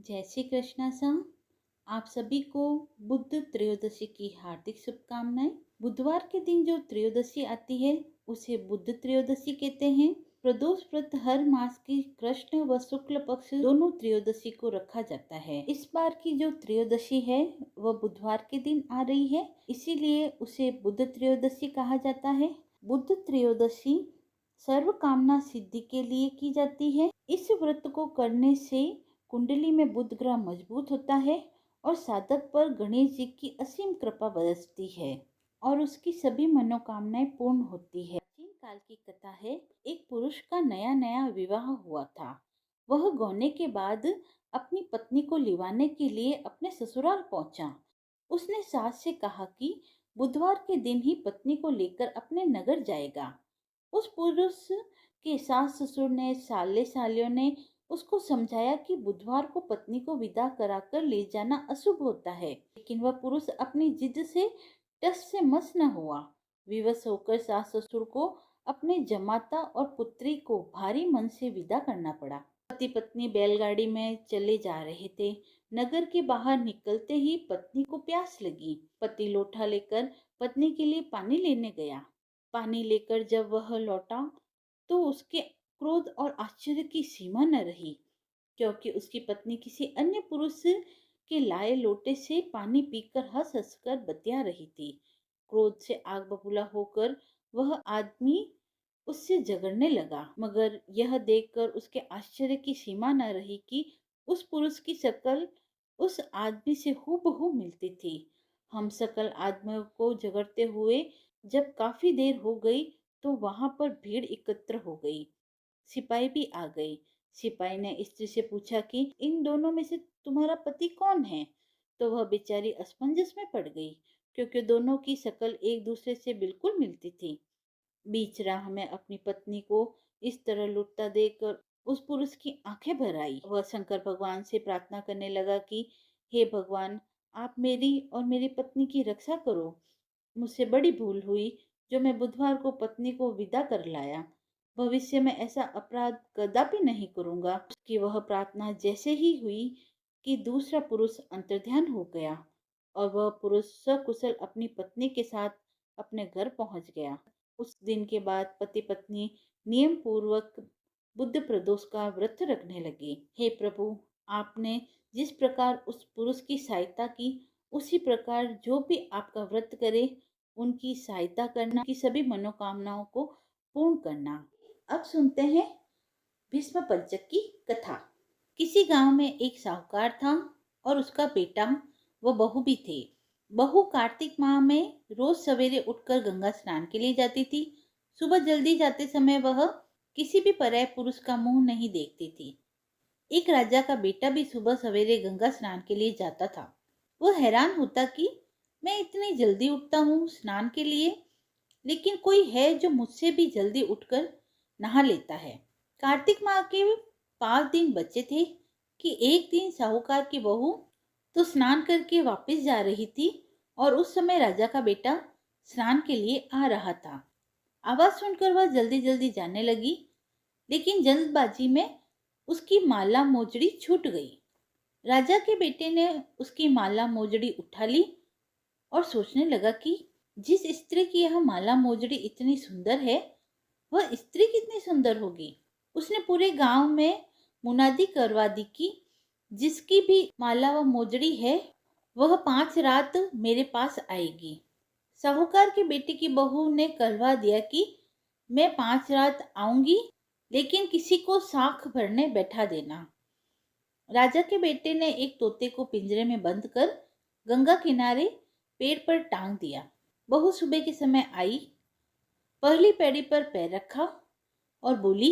जय श्री कृष्णा साहब। आप सभी को बुद्ध त्रयोदशी की हार्दिक शुभकामनाएं। बुधवार के दिन जो त्रयोदशी आती है उसे बुद्ध त्रयोदशी कहते हैं। प्रदोष व्रत हर मास की कृष्ण व शुक्ल पक्ष दोनों त्रयोदशी को रखा जाता है। इस बार की जो त्रयोदशी है वह बुधवार के दिन आ रही है, इसीलिए उसे बुद्ध त्रयोदशी कहा जाता है। बुद्ध त्रयोदशी सर्व कामना सिद्धि के लिए की जाती है। इस व्रत को करने से कुंडली में बुध ग्रह मजबूत होता है और साधक पर गणेश जी की असीम कृपा बरसती है और उसकी सभी मनोकामनाएं पूर्ण होती है। प्राचीन काल की कथा है, एक पुरुष का नया नया विवाह हुआ था। वह गौने के बाद अपनी पत्नी को लिवाने के लिए अपने ससुराल पहुंचा। उसने सास से कहा कि बुधवार के दिन ही पत्नी को लेकर अपने नगर जाएगा। उस पुरुष के सास ससुर ने साले सालियों ने उसको समझाया कि बुधवार को पत्नी को विदा कराकर ले जाना अशुभ होता है, लेकिन वह पुरुष अपनी जिद से टस से मस न हुआ। विवश होकर सास ससुर को अपने जमाता और पुत्री को भारी मन से विदा करना पड़ा। पति पत्नी बैलगाड़ी में चले जा रहे थे। नगर के बाहर निकलते ही पत्नी को प्यास लगी। पति लोटा लेकर पत्नी के लिए पानी लेने गया। पानी लेकर जब वह लौटा तो उसके क्रोध और आश्चर्य की सीमा न रही, क्योंकि उसकी पत्नी किसी अन्य पुरुष के लाए लोटे से पानी पीकर हंस हंस कर बतिया रही थी। क्रोध से आग बबूला होकर वह आदमी उससे झगड़ने लगा, मगर यह देखकर उसके आश्चर्य की सीमा न रही कि उस पुरुष की शक्ल उस आदमी से हूबहू मिलती थी। हम सकल आदमियों को झगड़ते हुए जब काफी देर हो गई तो वहां पर भीड़ एकत्र हो गई। सिपाही भी आ गए। सिपाही ने स्त्री से पूछा कि इन दोनों में से तुम्हारा पति कौन है? तो वह बेचारी असमंजस में पड़ गई, क्योंकि दोनों की शक्ल एक दूसरे से बिल्कुल मिलती थी। बीच राह में अपनी पत्नी को इस तरह लुटता देखकर उस पुरुष की आंखें भर आई। वह शंकर भगवान से प्रार्थना करने लगा कि हे भगवान, आप मेरी और मेरी पत्नी की रक्षा करो। मुझसे बड़ी भूल हुई जो मैं बुधवार को पत्नी को विदा कर लाया। भविष्य में ऐसा अपराध कदापि नहीं करूंगा। उसकी वह प्रार्थना जैसे ही हुई कि दूसरा पुरुष अंतर्ध्यान हो गया और वह पुरुष सकुशल अपनी पत्नी के साथ अपने घर पहुंच गया। उस दिन के बाद पति पत्नी नियम पूर्वक बुद्ध प्रदोष का व्रत रखने लगे। हे प्रभु, आपने जिस प्रकार उस पुरुष की सहायता की, उसी प्रकार जो भी आपका व्रत करे उनकी सहायता करना, उनकी सभी मनोकामनाओं को पूर्ण करना। अब सुनते हैं भीष्म पंचक की कथा। किसी गांव में एक साहूकार था और उसका बेटा व बहू भी थे। बहू कार्तिक माह में रोज सवेरे उठकर गंगा स्नान के लिए जाती थी। सुबह जल्दी जाते समय वह किसी भी पराये पुरुष का मुंह नहीं देखती थी। एक राजा का बेटा भी सुबह सवेरे गंगा स्नान के लिए जाता था। वह हैरान होता कि मैं इतनी जल्दी उठता हूँ स्नान के लिए, लेकिन कोई है जो मुझसे भी जल्दी उठकर नहा लेता है। कार्तिक माह के 5 दिन बचे थे कि एक दिन साहूकार की बहू तो स्नान करके वापस जा रही थी और उस समय राजा का बेटा स्नान के लिए आ रहा था। आवाज सुनकर वह जल्दी जल्दी जाने लगी, लेकिन जल्दबाजी में उसकी माला मोजड़ी छूट गई। राजा के बेटे ने उसकी माला मोजड़ी उठा ली और सोचने लगा कि जिस स्त्री की यह माला मोजड़ी इतनी सुंदर है, वह स्त्री कितनी सुंदर होगी। उसने पूरे गांव में मुनादी करवा दी कि जिसकी भी माला व मोजड़ी है वह 5 रात मेरे पास आएगी। साहूकार के बेटे की बहू ने करवा दिया कि मैं 5 रात आऊंगी, लेकिन किसी को साख भरने बैठा देना। राजा के बेटे ने एक तोते को पिंजरे में बंद कर गंगा किनारे पेड़ पर टांग दिया। बहू सुबह के समय आई, पहली पैड़ी पर पैर रखा और बोली,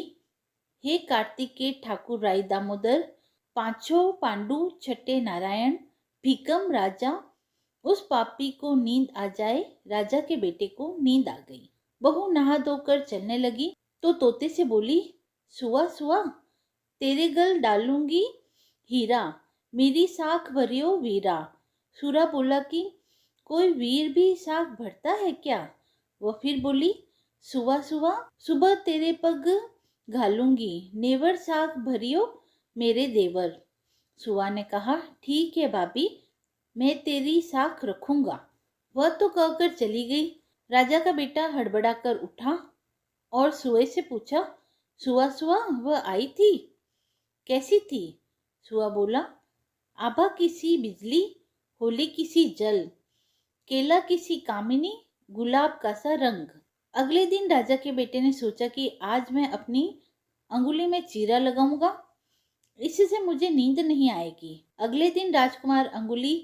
हे कार्तिक के ठाकुर राय दामोदर, पांचों पांडु छठे नारायण, भीकम राजा, उस पापी को नींद आ जाए। राजा के बेटे को नींद आ गई। बहू नहा धोकर चलने लगी तो तोते से बोली, सुआ सुआ, तेरे गल डालूंगी हीरा, मेरी साख भरियो वीरा। सूरा बोला कि कोई वीर भी साख भरता है क्या? वह फिर बोली, सुबह सुबह सुबह तेरे पग घालूंगी, नेवर साख भरियो मेरे देवर। सुआ ने कहा, ठीक है भाभी, मैं तेरी साख रखूंगा। वह तो कहकर चली गई। राजा का बेटा हड़बड़ाकर उठा और सुए से पूछा, सुआ सुआ, वह आई थी, कैसी थी? सुआ बोला, आभा किसी बिजली, होली किसी जल, केला किसी कामिनी, गुलाब का सा रंग। अगले दिन राजा के बेटे ने सोचा कि आज मैं अपनी अंगुली में चीरा लगाऊंगा, इससे मुझे नींद नहीं आएगी। अगले दिन राजकुमार अंगुली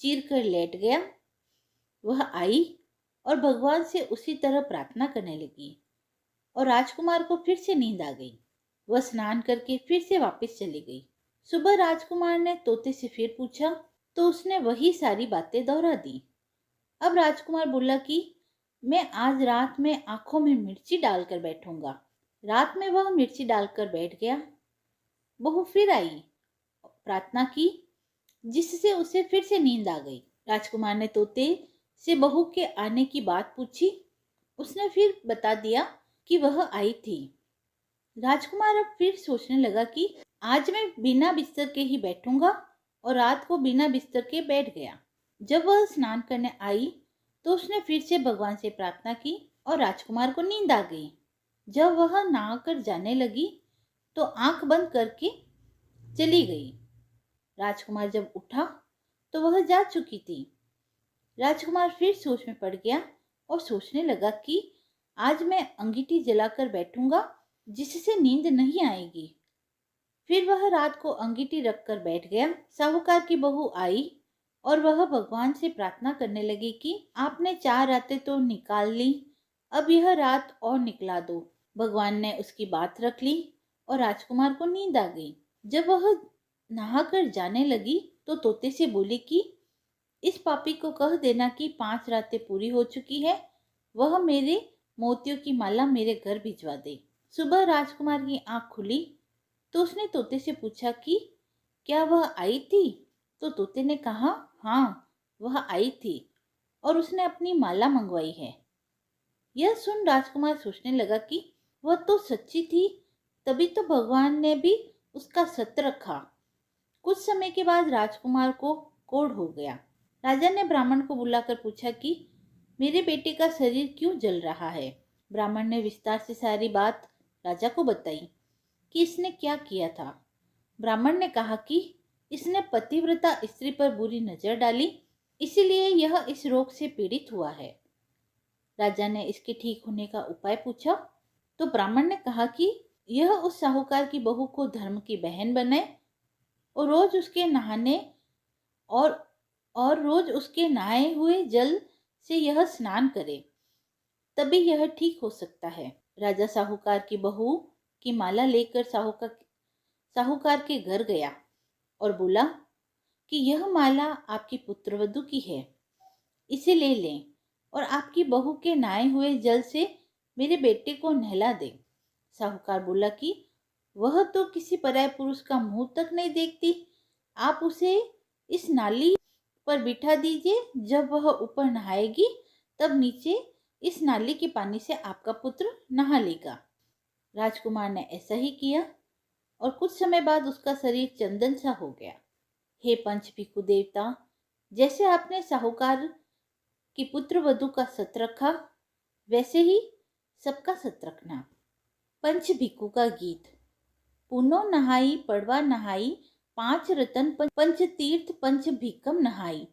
चीर कर लेट गया। वह आई और भगवान से उसी तरह प्रार्थना करने लगी और राजकुमार को फिर से नींद आ गई। वह स्नान करके फिर से वापस चली गई। सुबह राजकुमार ने तोते से फिर पूछा तो उसने वही सारी बातें दोहरा दी। अब राजकुमार बोला कि मैं आज रात में आंखों में मिर्ची डालकर बैठूंगा। रात में वह मिर्ची डालकर बैठ गया। बहू फिर आई, प्रार्थना की, जिससे उसे फिर से नींद आ गई। राजकुमार ने तोते से बहू के आने की बात पूछी। उसने फिर बता दिया कि वह आई थी। राजकुमार अब फिर सोचने लगा कि आज मैं बिना बिस्तर के ही बैठूंगा और रात को बिना बिस्तर के बैठ गया। जब वह स्नान करने आई तो उसने फिर से भगवान से प्रार्थना की और राजकुमार को नींद आ गई। जब वह नहाकर जाने लगी तो आंख बंद करके चली गई। राजकुमार जब उठा तो वह जा चुकी थी। राजकुमार फिर सोच में पड़ गया और सोचने लगा कि आज मैं अंगीठी जलाकर बैठूंगा, जिससे नींद नहीं आएगी। फिर वह रात को अंगीठी रखकर बैठ गया। साहूकार की बहू आई और वह भगवान से प्रार्थना करने लगी कि आपने 4 रातें तो निकाल ली, अब यह रात और निकला दो। भगवान ने उसकी बात रख ली और राजकुमार को नींद आ गई। जब वह नहाकर जाने लगी तो तोते से बोली कि इस पापी को कह देना कि 5 रातें पूरी हो चुकी है, वह मेरे मोतियों की माला मेरे घर भिजवा दे। सुबह राजकुमार की आंख खुली तो उसने तोते से पूछा कि क्या वह आई थी? तो तोते ने कहा, हाँ, वह आई थी और उसने अपनी माला मंगवाई है। यह सुन राजकुमार सोचने लगा कि वह तो सच्ची थी, तभी तो भगवान ने भी उसका सत्य रखा। कुछ समय के बाद राजकुमार को कोढ़ हो गया। राजा ने ब्राह्मण को बुलाकर पूछा कि मेरे बेटे का शरीर क्यों जल रहा है। ब्राह्मण ने विस्तार से सारी बात राजा को बताई कि इसने क्या किया था। ब्राह्मण ने कहा कि इसने पतिव्रता स्त्री पर बुरी नजर डाली, इसीलिए यह इस रोग से पीड़ित हुआ है। राजा ने इसके ठीक होने का उपाय पूछा तो ब्राह्मण ने कहा कि यह उस साहूकार की बहू को धर्म की बहन बने और रोज उसके नहाने और रोज उसके नहाए हुए जल से यह स्नान करे, तभी यह ठीक हो सकता है। राजा साहूकार की बहू की माला लेकर साहूकार के घर गया और बोला कि यह माला आपकी पुत्रवधू की है, इसे ले लें और आपकी बहू के नहाए हुए जल से मेरे बेटे को नहला दें। साहूकार बोला कि वह तो किसी पराये पुरुष का मुंह तक नहीं देखती, आप उसे इस नाली पर बिठा दीजिए, जब वह ऊपर नहाएगी तब नीचे इस नाली के पानी से आपका पुत्र नहा लेगा। राजकुमार ने ऐसा ही किया और कुछ समय बाद उसका शरीर चंदन सा हो गया। हे पंच भिक्खु देवता, जैसे आपने साहूकार की पुत्र वधू का सत रखा, वैसे ही सबका सत रखना। पंच भिक्खु का गीत। पुनो नहाई पड़वा नहाई, 5 रतन पंच तीर्थ पंच भिक्कम नहाई,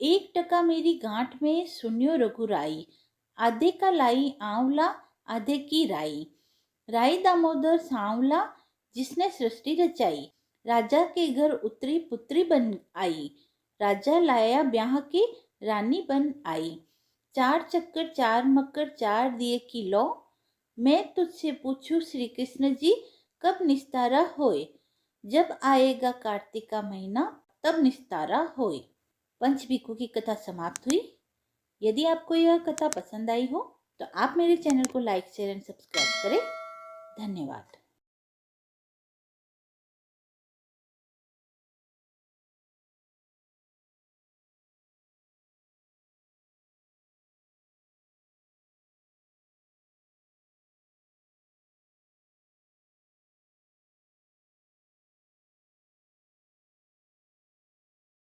1 टका मेरी गांठ में सुनियो रघुराई, आधे का लाई आंवला आधे की राई, राई दामोदर सांवला जिसने सृष्टि रचाई, राजा के घर उतरी पुत्री बन आई, राजा लाया ब्याह के रानी बन आई, 4 चक्कर 4 मक्कर 4 दिए की लो, मैं तुझसे पूछूं श्री कृष्ण जी कब निस्तारा होए, जब आएगा कार्तिक का महीना तब निस्तारा होए। पंच भिक्खु की कथा समाप्त हुई। यदि आपको यह कथा पसंद आई हो तो आप मेरे चैनल को लाइक शेयर एंड सब्सक्राइब करें। धन्यवाद।